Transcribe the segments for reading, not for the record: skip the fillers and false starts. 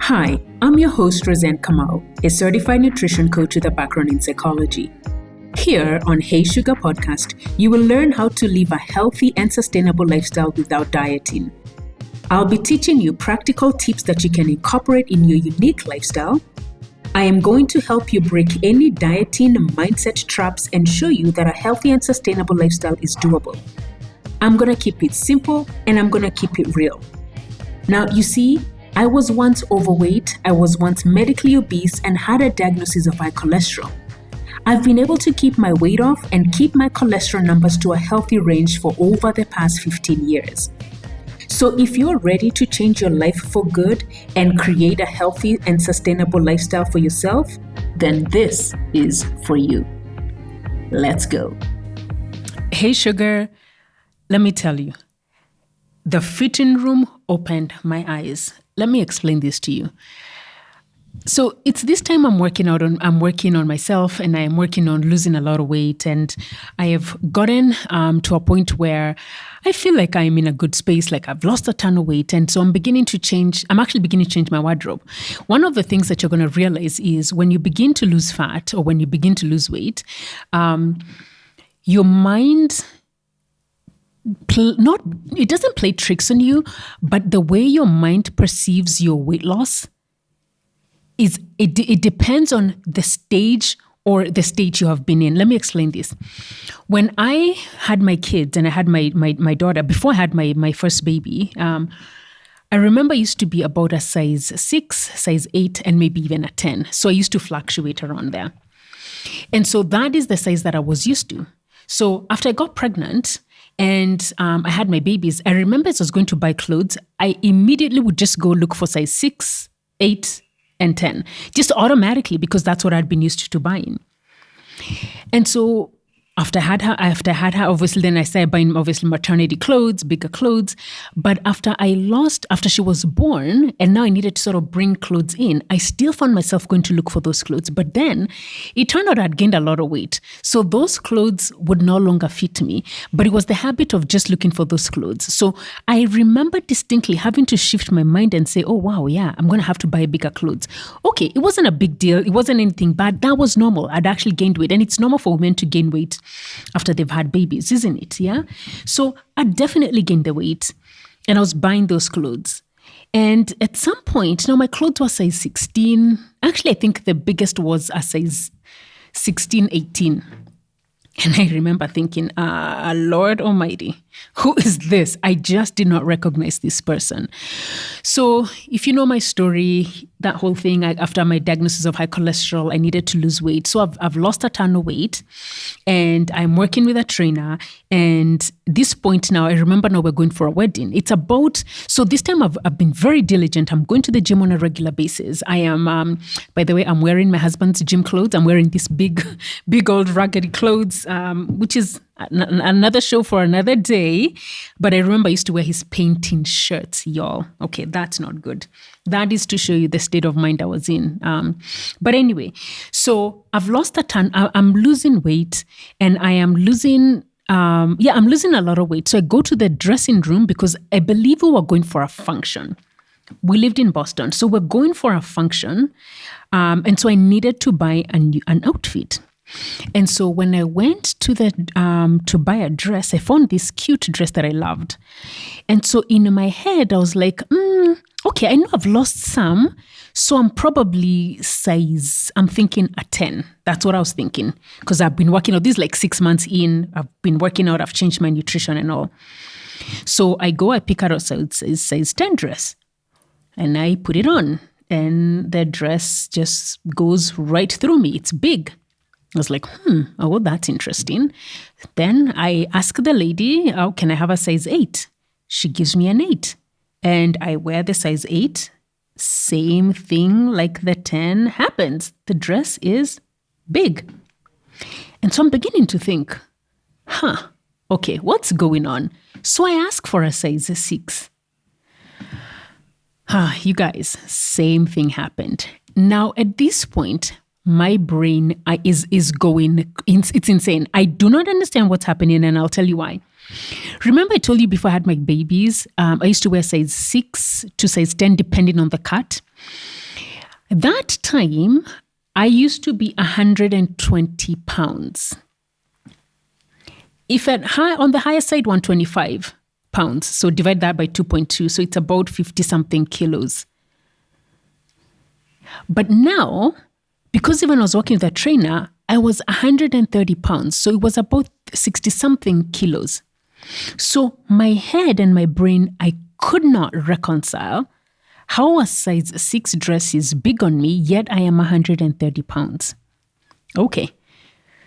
Hi, I'm your host, Roseanne Kamau, a certified nutrition coach with a background in psychology. Here on Hey Sugar Podcast, you will learn how to live a healthy and sustainable lifestyle without dieting. I'll be teaching you practical tips that you can incorporate in your unique lifestyle. I am going to help you break any dieting mindset traps and show you that a healthy and sustainable lifestyle is doable. I'm going to keep it simple and I'm going to keep it real. Now, you see, I was once overweight, I was once medically obese and had a diagnosis of high cholesterol. I've been able to keep my weight off and keep my cholesterol numbers to a healthy range for over the past 15 years. So if you're ready to change your life for good and create a healthy and sustainable lifestyle for yourself, then this is for you. Let's go. Hey, sugar, let me tell you, the fitting room opened my eyes. Let me explain this to you. So it's this time I'm working on myself and I am working on losing a lot of weight, and I have gotten to a point where I feel like I'm in a good space, like I've lost a ton of weight. And so I'm actually beginning to change my wardrobe. One of the things that you're going to realize is when you begin to lose fat or when you begin to lose weight, your mind it doesn't play tricks on you, but the way your mind perceives your weight loss it depends on the stage or the stage you have been in. Let me explain this. When I had my kids and I had my daughter, before I had my first baby, I remember I used to be about a size 6, size 8, and maybe even a 10. So I used to fluctuate around there. And so that is the size that I was used to. So after I got pregnant, and I had my babies, I remember as I was going to buy clothes, I immediately would just go look for size 6, 8, and 10, just automatically, because that's what I'd been used to buying. And so after I had her, obviously, then I started buying, obviously, maternity clothes, bigger clothes. But after she was born, and now I needed to sort of bring clothes in, I still found myself going to look for those clothes. But then it turned out I'd gained a lot of weight. So those clothes would no longer fit me. But it was the habit of just looking for those clothes. So I remember distinctly having to shift my mind and say, oh, wow, yeah, I'm going to have to buy bigger clothes. Okay, it wasn't a big deal. It wasn't anything bad. That was normal. I'd actually gained weight. And it's normal for women to gain weight after they've had babies, isn't it? Yeah. So I definitely gained the weight and I was buying those clothes. And at some point, now my clothes were size 16. Actually, I think the biggest was a size 16, 18. And I remember thinking, Lord Almighty, who is this? I just did not recognize this person. So if you know my story, that whole thing, after my diagnosis of high cholesterol, I needed to lose weight. So I've lost a ton of weight and I'm working with a trainer. And this point now, I remember now we're going for a wedding. So this time I've been very diligent. I'm going to the gym on a regular basis. I am, by the way, I'm wearing my husband's gym clothes. I'm wearing this big old raggedy clothes, which is another show for another day. But I remember I used to wear his painting shirts, y'all. Okay, that's not good. That is to show you the state of mind I was in. But anyway, so I've lost a ton. I'm losing weight and I am losing, I'm losing a lot of weight. So I go to the dressing room because I believe we were going for a function. We lived in Boston. So we're going for a function. And so I needed to buy an outfit. And so when I went to buy a dress, I found this cute dress that I loved. And so in my head, I was like, okay, I know I've lost some. So I'm probably I'm thinking a 10. That's what I was thinking. Because I've been working out, this is like 6 months in. I've been working out, I've changed my nutrition and all. So I pick out a size 10 dress. And I put it on. And the dress just goes right through me. It's big. I was like, oh, that's interesting. Then I ask the lady, oh, can I have a size 8? She gives me an 8. And I wear the size 8. Same thing like the 10 happens. The dress is big. And so I'm beginning to think, okay, what's going on? So I ask for a size 6. You guys, same thing happened. Now at this point, my brain is going, it's insane. I do not understand what's happening, and I'll tell you why. Remember I told you before I had my babies, I used to wear size 6 to size 10 depending on the cut. That time, I used to be 120 pounds. If on the higher side, 125 pounds. So divide that by 2.2. So it's about 50 something kilos. But now, because even I was working with a trainer, I was 130 pounds. So it was about 60 something kilos. So my head and my brain, I could not reconcile how a size 6 dress is big on me, yet I am 130 pounds. Okay.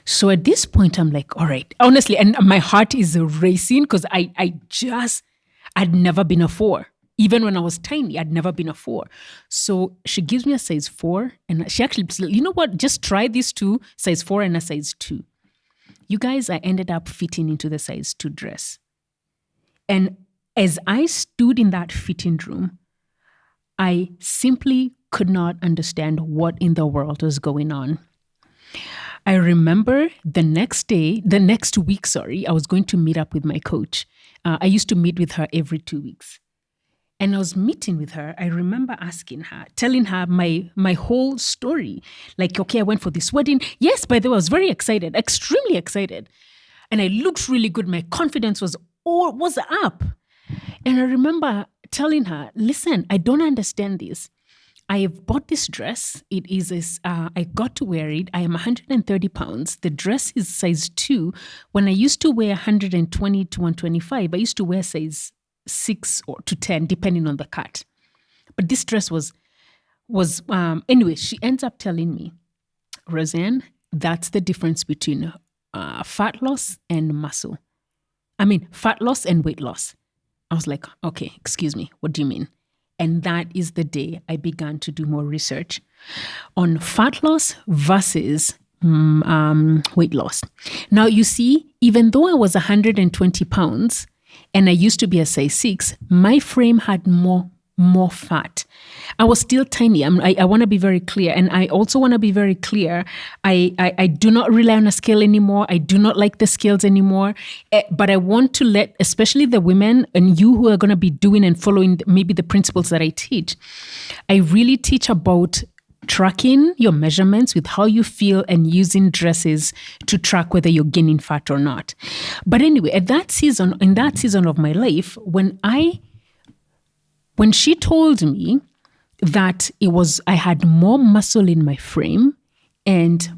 So at this point, I'm like, all right, honestly, and my heart is racing because I'd never been a 4. Even when I was tiny, I'd never been a 4. So she gives me a size 4 and she actually said, you know what, just try these two, size 4 and a size 2. You guys, I ended up fitting into the size 2 dress. And as I stood in that fitting room, I simply could not understand what in the world was going on. I remember the next week, I was going to meet up with my coach. I used to meet with her every 2 weeks. And I was meeting with her. I remember telling her my whole story. Like, okay, I went for this wedding. Yes, by the way, I was very excited, extremely excited. And I looked really good. My confidence was up. And I remember telling her, listen, I don't understand this. I have bought this dress. It is, I got to wear it. I am 130 pounds. The dress is size 2. When I used to wear 120 to 125, I used to wear size 6 or to 10, depending on the cut. But this dress was anyway, she ends up telling me, Roseanne, that's the difference between fat loss and fat loss and weight loss. I was like, okay, excuse me, what do you mean? And that is the day I began to do more research on fat loss versus weight loss. Now, you see, even though I was 120 pounds and I used to be a size 6, my frame had more fat. I was still tiny. I want to be very clear. And I also want to be very clear. I do not rely on a scale anymore. I do not like the scales anymore. But I want to let, especially the women and you who are going to be doing and following maybe the principles that I teach, I really teach about tracking your measurements with how you feel and using dresses to track whether you're gaining fat or not. But anyway, in that season of my life, when she told me that I had more muscle in my frame and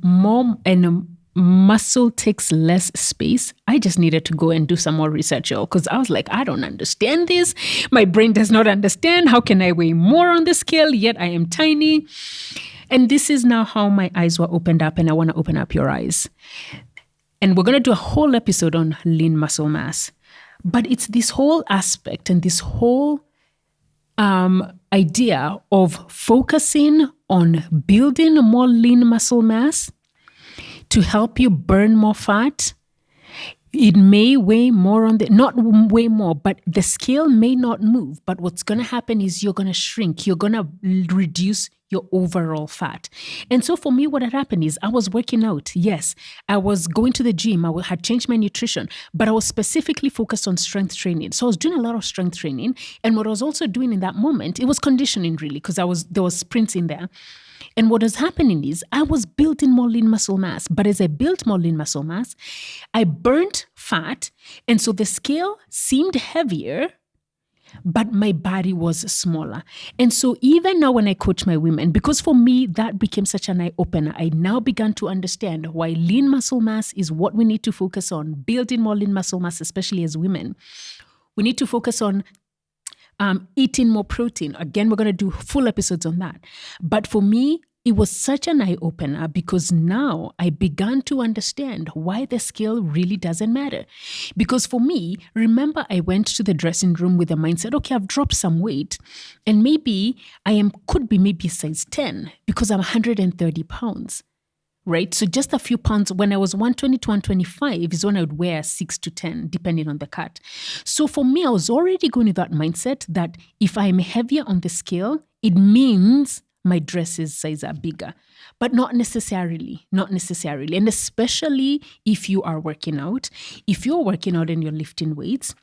muscle takes less space, I just needed to go and do some more research, because I was like, I don't understand this. My brain does not understand. How can I weigh more on the scale, yet I am tiny? And this is now how my eyes were opened up, and I want to open up your eyes. And we're going to do a whole episode on lean muscle mass. But it's this whole aspect and this whole idea of focusing on building more lean muscle mass to help you burn more fat. It may weigh more not weigh more, but the scale may not move. But what's going to happen is you're going to shrink. You're going to reduce your overall fat. And so for me, what had happened is I was working out. Yes, I was going to the gym. I had changed my nutrition, but I was specifically focused on strength training. So I was doing a lot of strength training. And what I was also doing in that moment, it was conditioning really, because there was sprints in there. And what was happening is I was building more lean muscle mass. But as I built more lean muscle mass, I burnt fat. And so the scale seemed heavier, but my body was smaller. And so even now when I coach my women, because for me, that became such an eye-opener, I now began to understand why lean muscle mass is what we need to focus on, building more lean muscle mass, especially as women. We need to focus on eating more protein. Again, we're going to do full episodes on that. But for me, it was such an eye-opener because now I began to understand why the scale really doesn't matter. Because for me, remember, I went to the dressing room with the mindset, okay, I've dropped some weight and maybe could be size 10 because I'm 130 pounds, right? So just a few pounds. When I was 120 to 125 is when I would wear 6 to 10, depending on the cut. So for me, I was already going with that mindset that if I'm heavier on the scale, it means my dresses size are bigger. But not necessarily. And especially if you are working out. If you're working out and you're lifting weights,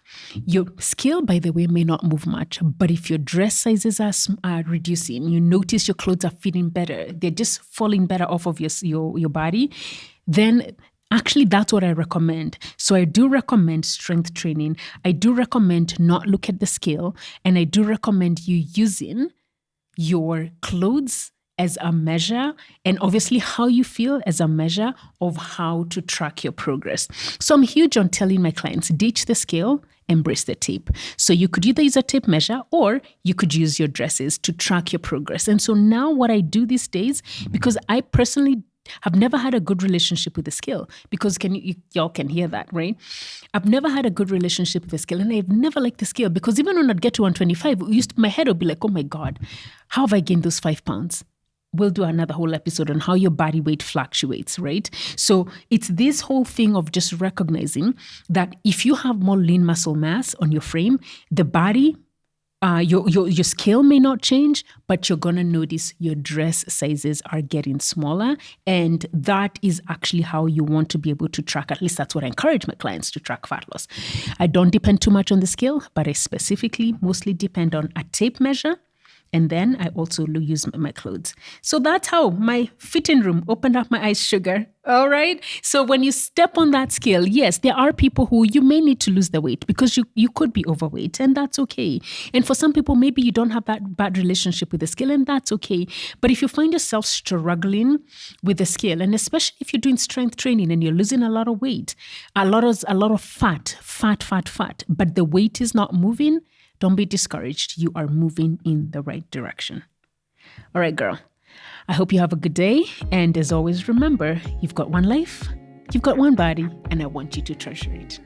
your scale, by the way, may not move much. But if your dress sizes are reducing, you notice your clothes are fitting better, they're just falling better off of your body, then actually, that's what I recommend. So I do recommend strength training. I do recommend not look at the scale. And I do recommend you using your clothes as a measure, and obviously how you feel as a measure of how to track your progress. So I'm huge on telling my clients, ditch the scale, embrace the tape. So you could either use a tape measure or you could use your dresses to track your progress. And so now what I do these days, because I personally have never had a good relationship with the scale, because y'all can hear that, right? I've never had a good relationship with the scale, and I've never liked the scale, because even when I'd get to 125, my head would be like, oh my God, how have I gained those 5 pounds? We'll do another whole episode on how your body weight fluctuates, right? So it's this whole thing of just recognizing that if you have more lean muscle mass on your frame, the body, your scale may not change, but you're going to notice your dress sizes are getting smaller. And that is actually how you want to be able to track. At least that's what I encourage my clients to track fat loss. I don't depend too much on the scale, but I specifically mostly depend on a tape measure. And then I also use my clothes. So that's how my fitting room opened up my eyes, Sugar. All right. So when you step on that scale, yes, there are people who you may need to lose the weight because you could be overweight, and that's okay. And for some people, maybe you don't have that bad relationship with the scale, and that's okay. But if you find yourself struggling with the scale, and especially if you're doing strength training and you're losing a lot of weight, a lot of fat, but the weight is not moving, don't be discouraged. You are moving in the right direction. All right, girl. I hope you have a good day. And as always, remember, you've got one life, you've got one body, and I want you to treasure it.